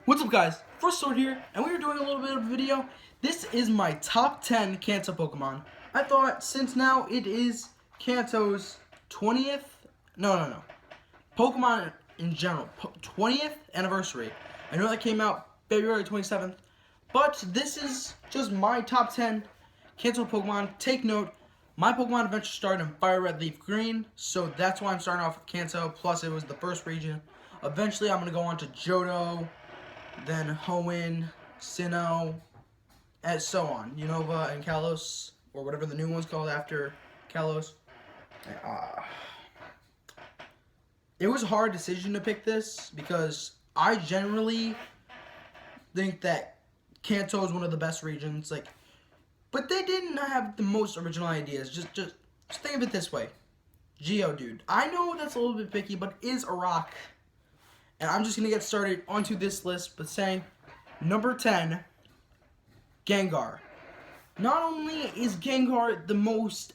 What's up, guys? First Sword here, and we are doing a little bit of a video. This is my top 10 Kanto Pokemon. I thought, since now it is Kanto's 20th, no, Pokemon in general, 20th anniversary. I know that came out February 27th, but this is just my top 10 Kanto Pokemon. Take note, my Pokemon adventure started in Fire Red Leaf Green, so that's why I'm starting off with Kanto, plus it was the first region. Eventually, I'm going to go on to Johto, then Hoenn, Sinnoh, and so on. Unova and Kalos, or whatever the new one's called after Kalos. It was a hard decision to pick this because I generally think that Kanto is one of the best regions. But they didn't have the most original ideas. Just think of it this way. Geodude. I know that's a little bit picky, but it is a rock. And I'm just going to get started onto this list by saying, number 10, Gengar. Not only is Gengar the most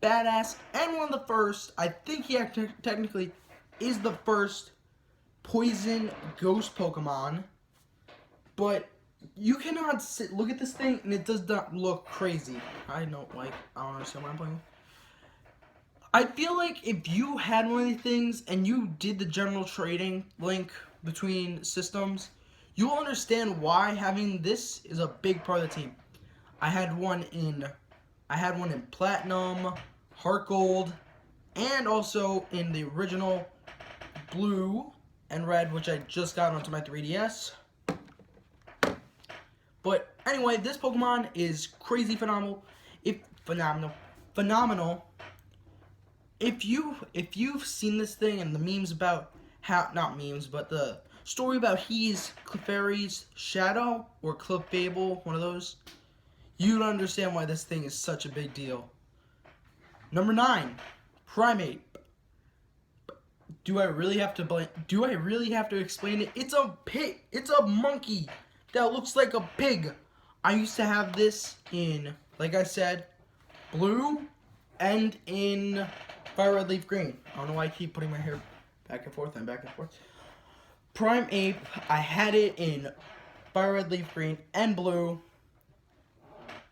badass and one of the first, I think he technically is the first poison ghost Pokemon, but you cannot look at this thing and it does not look crazy. I don't understand what I'm playing with. I feel like if you had one of these things and you did the general trading link between systems, you'll understand why having this is a big part of the team. I had one in Platinum, Heart Gold, and also in the original Blue and Red, which I just got onto my 3DS. But anyway, this Pokemon is crazy phenomenal. Phenomenal. If you've seen this thing and the memes about not memes, but the story about he's Clefairy's shadow or Clefable, one of those, you'd understand why this thing is such a big deal. Number 9, Primeape. Do I really have to explain it? It's a pig. It's a monkey that looks like a pig. I used to have this in, like I said, Blue and in Fire Red Leaf Green. I don't know why I keep putting my hair back and forth and back and forth. Primeape, I had it in Fire Red Leaf Green and Blue.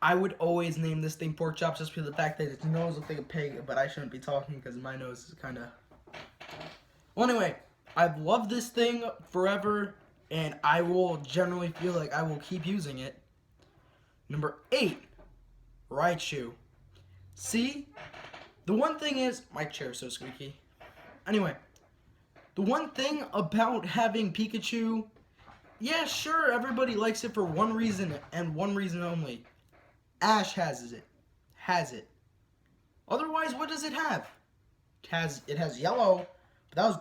I would always name this thing Pork Chops just because of the fact that its nose looks like a pig, but I shouldn't be talking because my nose is kind of... Well, anyway, I've loved this thing forever, and I will generally feel like I will keep using it. Number 8, Raichu. See? The one thing is, my chair is so squeaky. Anyway, the one thing about having Pikachu, yeah, sure, everybody likes it for one reason and one reason only. Ash has it. Otherwise, what does it have? It has yellow, but that was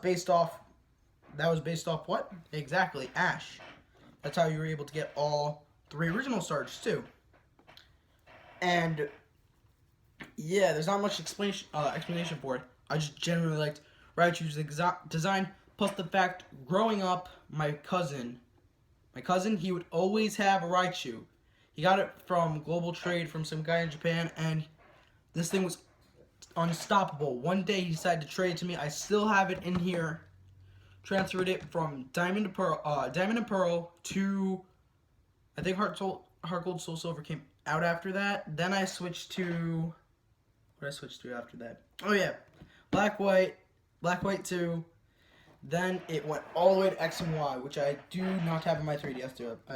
based off what? Exactly, Ash. That's how you were able to get all 3 original stars too. And yeah, there's not much explanation for it. I just generally liked Raichu's design, plus the fact, growing up, my cousin, he would always have a Raichu. He got it from Global Trade from some guy in Japan, and this thing was unstoppable. One day he decided to trade it to me. I still have it in here. Transferred it from Diamond and Pearl to, I think Heart Gold, Soul Silver came out after that. Then I switched to, what did I switch to after that? Oh yeah, Black White 2. Then it went all the way to X and Y, which I do not have in my 3DS too. I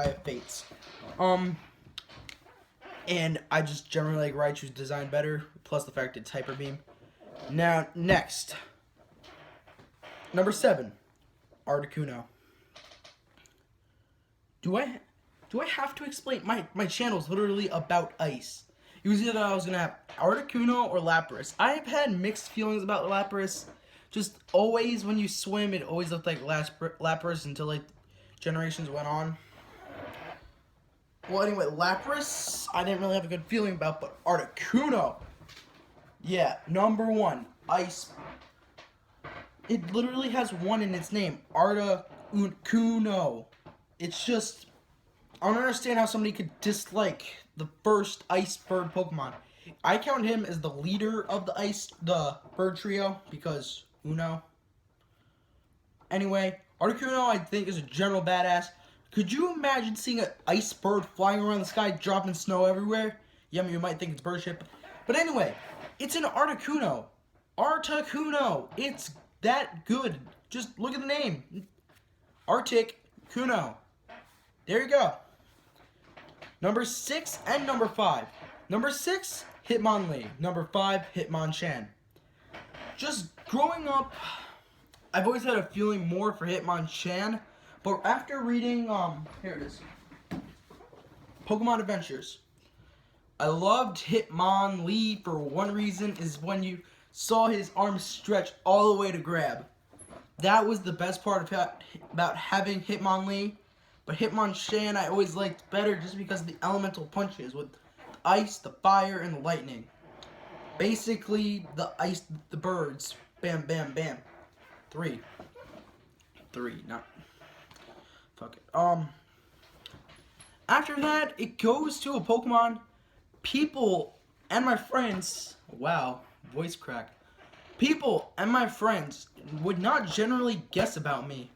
have Fates. And I just generally like Raichu's design better, plus the fact it's Hyper Beam. Now, next. Number 7, Articuno. Do I have to explain? My channel's literally about ice. Usually I was going to have Articuno or Lapras. I've had mixed feelings about Lapras. Just always, when you swim, it always looked like Lapras until, like, generations went on. Well, anyway, Lapras, I didn't really have a good feeling about, but Articuno, yeah, number 1, Ice. It literally has 1 in its name, Articuno. It's just, I don't understand how somebody could dislike the first Ice Bird Pokemon. I count him as the leader of the bird trio, because Uno. Anyway, Articuno, I think, is a general badass. Could you imagine seeing an ice bird flying around the sky, dropping snow everywhere? Yeah, I mean, you might think it's bird shit. But anyway, it's an Articuno. Articuno. It's that good. Just look at the name. Articuno. There you go. Number 6 and number 5. Number 6, Hitmonlee. Number 5, Hitmonchan. Just growing up, I've always had a feeling more for Hitmonchan, but after reading, here it is, Pokemon Adventures, I loved Hitmonlee for one reason, is when you saw his arms stretch all the way to grab. That was the best part about having Hitmonlee, but Hitmonchan I always liked better just because of the elemental punches with the ice, the fire, and the lightning. Basically, the ice, the birds, bam, bam, bam. Three, not, fuck it. After that, it goes to a Pokemon people and my friends, wow, voice crack. People and my friends would not generally guess about me.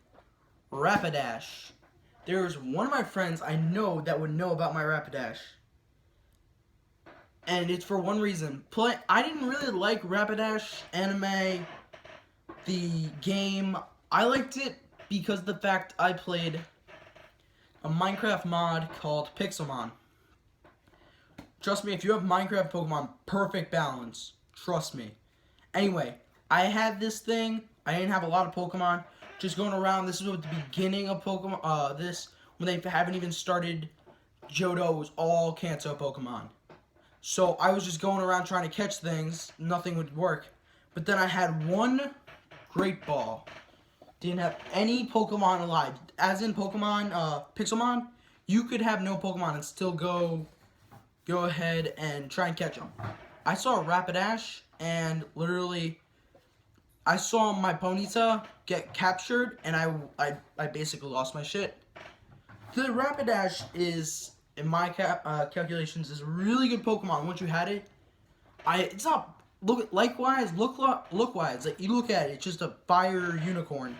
Rapidash. There's one of my friends I know that would know about my Rapidash. And it's for one reason. I didn't really like Rapidash anime, the game. I liked it because of the fact I played a Minecraft mod called Pixelmon. Trust me, if you have Minecraft Pokemon, perfect balance. Trust me. Anyway, I had this thing. I didn't have a lot of Pokemon. Just going around. This was at the beginning of Pokemon. When they haven't even started Johto, it was all Kanto Pokemon. So I was just going around trying to catch things. Nothing would work. But then I had one Great Ball. Didn't have any Pokemon alive. As in Pokemon, Pixelmon, you could have no Pokemon and still go ahead and try and catch them. I saw a Rapidash and literally I saw my Ponyta get captured and I basically lost my shit. The Rapidash is, in my calculations, is a really good Pokemon. Once you had it, it's not look-wise. Like you look at it, it's just a fire unicorn.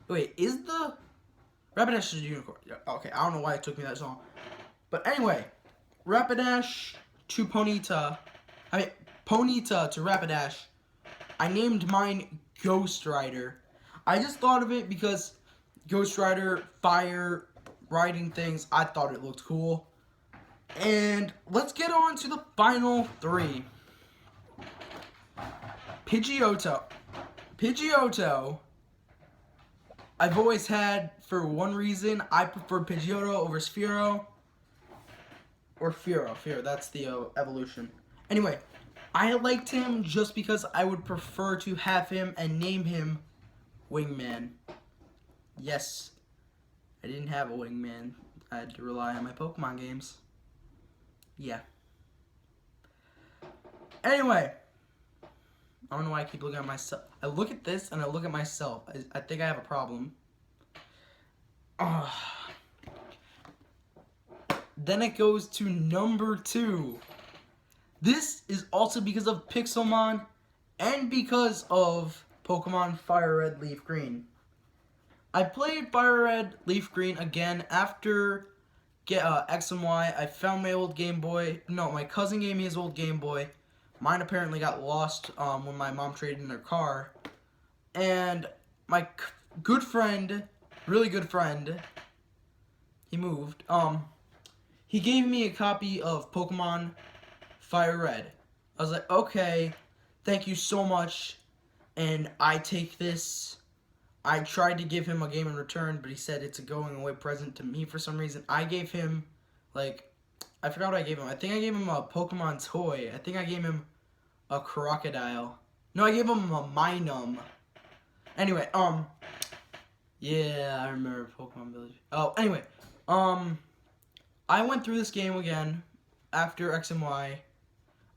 Wait, is the Rapidash is a unicorn? Yeah, okay, I don't know why it took me that long. But anyway, Rapidash to Ponyta. Ponyta to Rapidash. I named mine Ghost Rider. I just thought of it because Ghost Rider, fire, riding things, I thought it looked cool. And let's get on to the final 3. Pidgeotto. Pidgeotto, I've always had, for one reason, I prefer Pidgeotto over Sphero. Or Fearow, that's the evolution. Anyway, I liked him just because I would prefer to have him and name him Wingman. Yes, I didn't have a Wingman. I had to rely on my Pokemon games. Yeah. Anyway, I don't know why I keep looking at myself. I look at this and I look at myself. I think I have a problem. Then it goes to number 2. This is also because of Pixelmon and because of Pokemon Fire Red, Leaf Green. I played Fire Red, Leaf Green again after X and Y. I found my old Game Boy. No, my cousin gave me his old Game Boy. Mine apparently got lost when my mom traded in their car. And my good friend, really good friend, he moved. He gave me a copy of Pokemon Fire Red. I was like, okay, thank you so much. And I take this. I tried to give him a game in return, but he said it's a going away present to me for some reason. I gave him, like, I forgot what I gave him. I think I gave him a Pokemon toy. I think I gave him a crocodile. No, I gave him a Minun. Anyway, yeah, I remember Pokemon Village. Oh, anyway, I went through this game again after X and Y.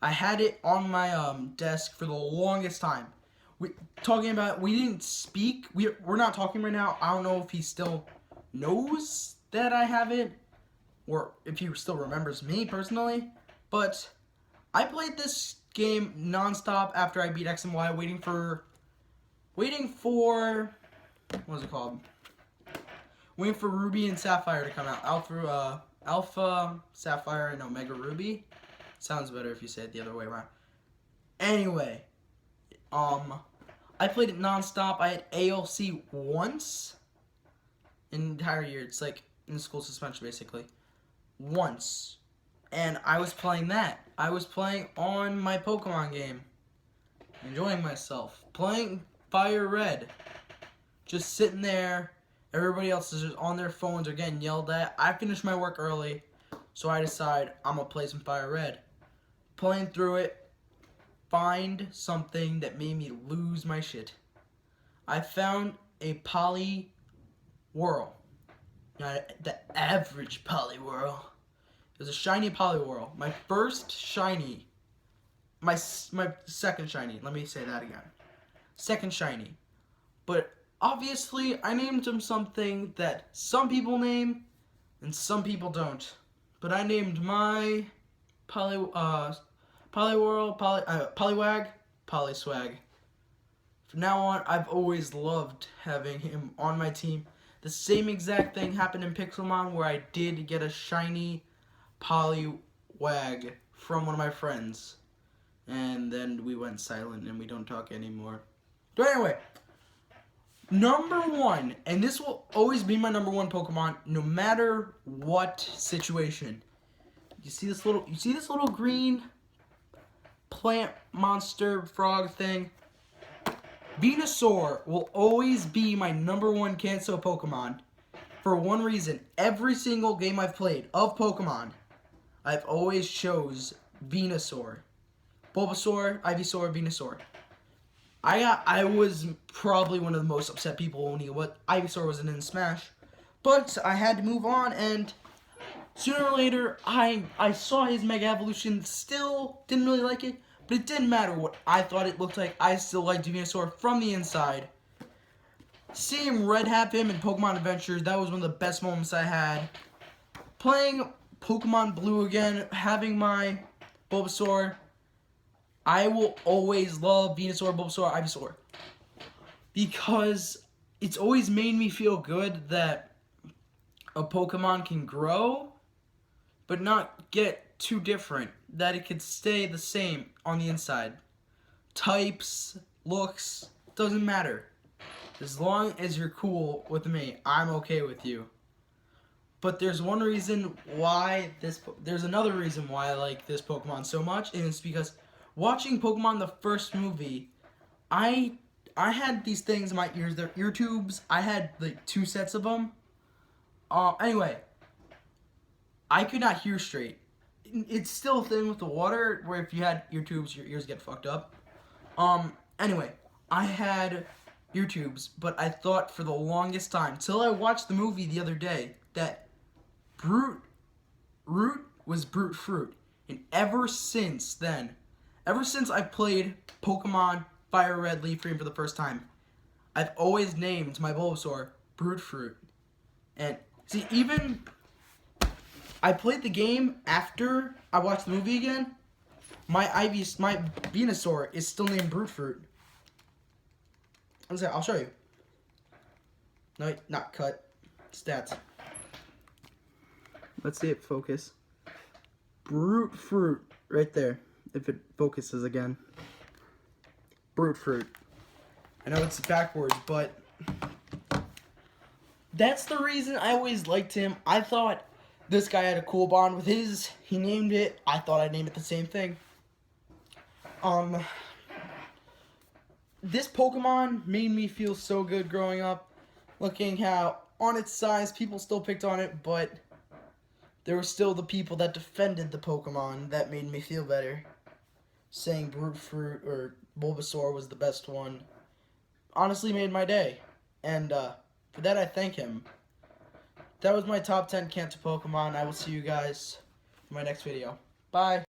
I had it on my desk for the longest time. We didn't speak. We're not talking right now. I don't know if he still knows that I have it, or if he still remembers me personally. But I played this game nonstop after I beat X and Y, waiting for what was it called? waiting for Ruby and Sapphire to come out. Alpha Sapphire and Omega Ruby. Sounds better if you say it the other way around. Anyway, I played it nonstop. I had ALC once in the entire year. It's like in school suspension, basically. Once. And I was playing that. I was playing on my Pokemon game. Enjoying myself. Playing Fire Red. Just sitting there. Everybody else is just on their phones or getting yelled at. I finished my work early, so I decide I'm going to play some Fire Red. Playing through it. Find something that made me lose my shit. I found a Poliwhirl. Not the average Poliwhirl. It was a shiny Poliwhirl. My first shiny. My second shiny. Let me say that again. Second shiny. But obviously, I named him something that some people name and some people don't. But I named my Poliwhirl, Poliwag, Poliswag. From now on, I've always loved having him on my team. The same exact thing happened in Pixelmon where I did get a shiny Poliwag from one of my friends. And then we went silent and we don't talk anymore. But anyway, number one, and this will always be my number one Pokemon no matter what situation. You see this little green plant monster frog thing? Venusaur will always be my number one Kanto Pokemon for one reason. Every single game I've played of Pokemon, I've always chose Venusaur. Bulbasaur, Ivysaur, Venusaur. I was probably one of the most upset people when Ivysaur wasn't in Smash, but I had to move on, and sooner or later I saw his Mega Evolution. Still didn't really like it. But it didn't matter what I thought it looked like. I still liked Venusaur from the inside. Seeing Red have him in Pokemon Adventures, that was one of the best moments I had. Playing Pokemon Blue again, having my Bulbasaur, I will always love Venusaur, Bulbasaur, Ivysaur. Because it's always made me feel good that a Pokemon can grow, but not get too different. That it could stay the same on the inside. Types, looks, doesn't matter. As long as you're cool with me, I'm okay with you. But there's another reason why I like this Pokemon so much, and it's because watching Pokemon the first movie, I had these things in my ears. They're ear tubes. I had like 2 sets of them. Anyway, I could not hear straight. It's still a thing with the water where if you had ear tubes, your ears get fucked up. Anyway, I had ear tubes, but I thought for the longest time, till I watched the movie the other day, that Root was Brute Fruit. And ever since then, ever since I played Pokemon Fire Red Leaf Green for the first time, I've always named my Bulbasaur Brute Fruit. And see, even I played the game after I watched the movie again. My Venusaur is still named Brute Fruit. I'll show you. No, not cut. Stats. Let's see it focus. Brute Fruit. Right there. If it focuses again. Brute Fruit. I know it's backwards, but that's the reason I always liked him. I thought this guy had a cool bond with his. He named it. I thought I'd name it the same thing. This Pokemon made me feel so good growing up. Looking how, on its size, people still picked on it, but there were still the people that defended the Pokemon that made me feel better. Saying Brute Fruit or Bulbasaur was the best one honestly made my day. And for that, I thank him. That was my top 10 Kanto Pokemon. I will see you guys in my next video. Bye.